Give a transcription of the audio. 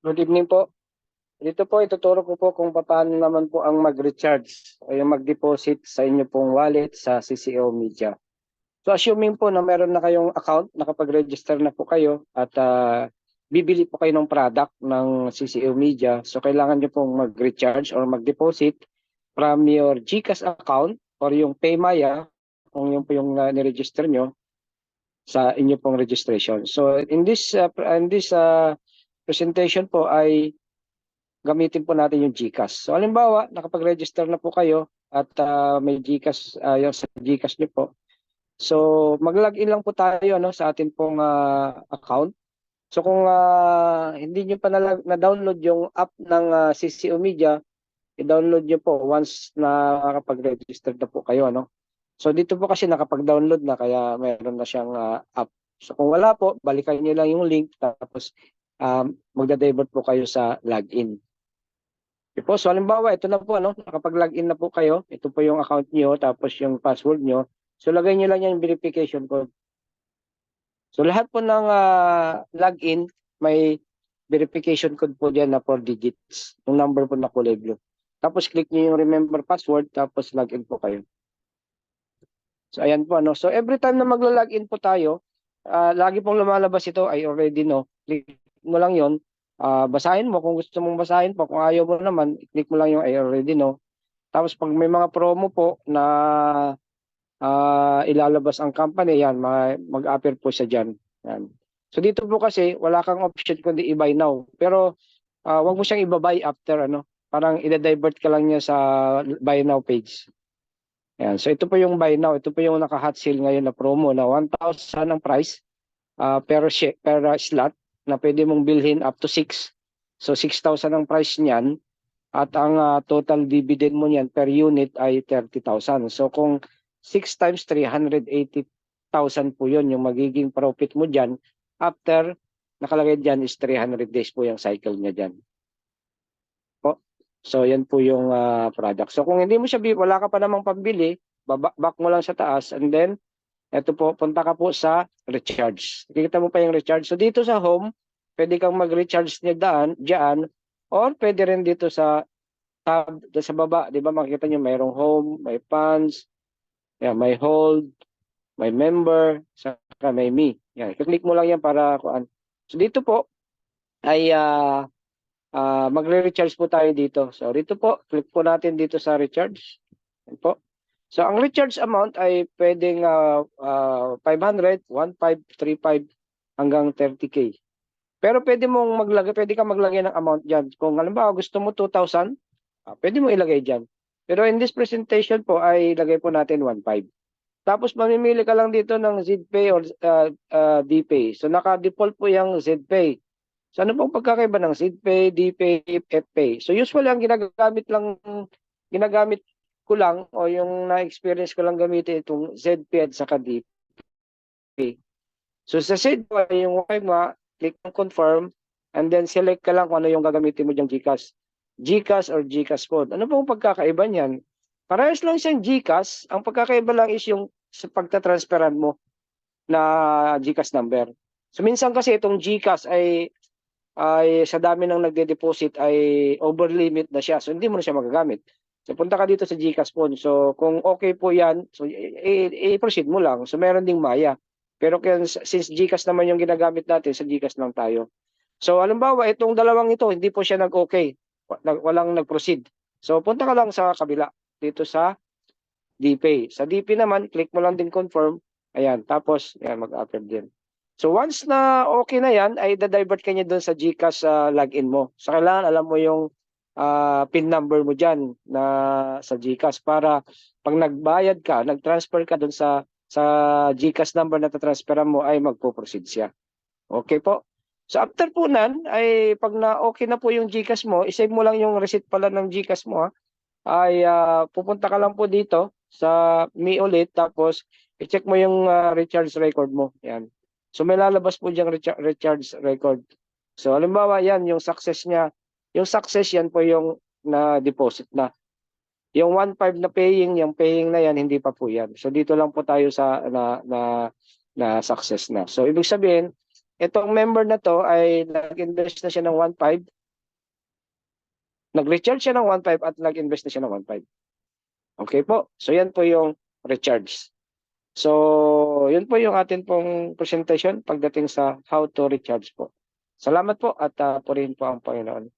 Good evening po. Dito po, ituturo ko po kung paano naman po ang mag-recharge o yung mag-deposit sa inyo pong wallet sa CCO Media. So assuming po na meron na kayong account, nakapag-register na po kayo at bibili po kayo ng product ng CCO Media, so kailangan nyo pong mag-recharge or mag-deposit from your GCash account or yung Paymaya, kung yung po yung niregister nyo sa inyo pong registration. So in this presentation po ay gamitin po natin yung GCash. So halimbawa, nakapag-register na po kayo at may GCash, yung sa GCash niyo po. So mag-login lang po tayo sa atin pong account. So kung hindi niyo pa na-download yung app ng CCO Media, i-download niyo po once na nakapag-register na po kayo. So dito po kasi nakapag-download na kaya meron na siyang app. So kung wala po, balikan niyo lang yung link tapos magda-divert po kayo sa login. Okay po, so halimbawa, ito na po, nakapag-login na po kayo. Ito po yung account niyo tapos yung password niyo. So lagay niyo lang yung verification code. So lahat po ng login, may verification code po diyan na 4 digits. Yung number po na kulay blue. Tapos click niyo yung remember password, tapos login po kayo. So ayan po, So every time na magla-login po tayo, lagi pong lumalabas ito, I already know. Click mo lang yon, basahin mo kung gusto mong basahin po. Kung ayaw mo naman, click mo lang yung I already know. Tapos pag may mga promo po na ilalabas ang company, yan, mag-appear po siya dyan. Yan. So dito po kasi, wala kang option kundi i-buy now. Pero wag mo siyang i-buy after, parang i-divert ka lang niya sa buy now page. Yan. So ito po yung buy now. Ito po yung naka-hot sale ngayon na promo na 1,000 ang price per slot na pwede mong bilhin up to 6. So 6,000 ang price niyan at ang total dividend mo niyan per unit ay 30,000. So kung 6 times 380,000 po yun yung magiging profit mo diyan after nakalagay diyan is 300 days po yung cycle niya diyan. So yan po yung product. So kung hindi mo siya, wala ka pa namang pambili, back mo lang sa taas and then eto po, punta ka po sa recharge. Kikita mo pa yung recharge. So dito sa home, pwede kang mag-recharge niya diyan or pwede rin dito sa tab sa baba, 'di ba? Makikita niyo mayroong home, may funds, yan, may hold, may member, saka may me. Yan, i-click mo lang yan para kuan. So dito po ay magre-recharge po tayo dito. So dito po, click po natin dito sa recharge. Yan po. So ang recharge amount ay pwedeng 500, 1,535 hanggang 30K. Pero pwede kang maglagay ng amount diyan. Kung halimbawa gusto mo 2,000, pwede mo ilagay diyan. Pero in this presentation po ay ilagay po natin 1,500. Tapos mamimili ka lang dito ng ZPay or DPay. So naka-default po yung ZPay. So ano pong pagkakaiba ng ZPay, DPay, FPay? So usually ang ginagamit ko lang o yung na-experience ko lang gamitin itong ZPay at saka DPay. So sa ZPay, yung wifi mo, click ng confirm and then select ka lang kung ano yung gagamitin mo diyang GCash. GCash or GCash code. Ano pong pagkakaiba niyan? Parehas lang siyang GCash. Ang pagkakaiba lang is yung sa pagtatransferan mo na GCash number. So minsan kasi itong GCash ay sa dami ng nagde-deposit ay over limit na siya. So hindi mo na siya magagamit. So punta ka dito sa GCash phone. So kung okay po 'yan, so i-proceed mo lang. So meron ding Maya. Pero since GCash naman yung ginagamit natin, sa GCash lang tayo. So halimbawa itong dalawang ito, hindi po siya nag-okay. Walang nag-proceed. So punta ka lang sa kabila dito sa DPay. Sa DP naman, click mo lang din confirm. Ayan, tapos yan, mag-appear din. So once na okay na yan, ay da-divert ka niya doon sa GCash login mo. So kailangan alam mo yung PIN number mo dyan na sa GCash para pag nagbayad ka, nag-transfer ka doon sa GCash number na tatransferan mo ay magpo-proceed siya. Okay po. So after po nan, ay pag na okay na po yung GCash mo, isave mo lang yung receipt pala ng GCash mo ay pupunta ka lang po dito sa Me ulit tapos i-check mo yung recharge record mo. Yan. So may lalabas po diyang recharge record. So halimbawa yan, yung success niya. Yung success yan po yung na-deposit na. Yung 1,500 na paying, yung paying na yan, hindi pa po yan. So dito lang po tayo sa na success na. So ibig sabihin, itong member na to ay nag-invest na siya ng 1,500 nag-recharge siya ng 1.5 at nag-invest na siya ng 1.5. Okay po. So yan po yung recharge. So yun po yung atin pong presentation pagdating sa how to recharge po. Salamat po at purihin po ang Panginoon.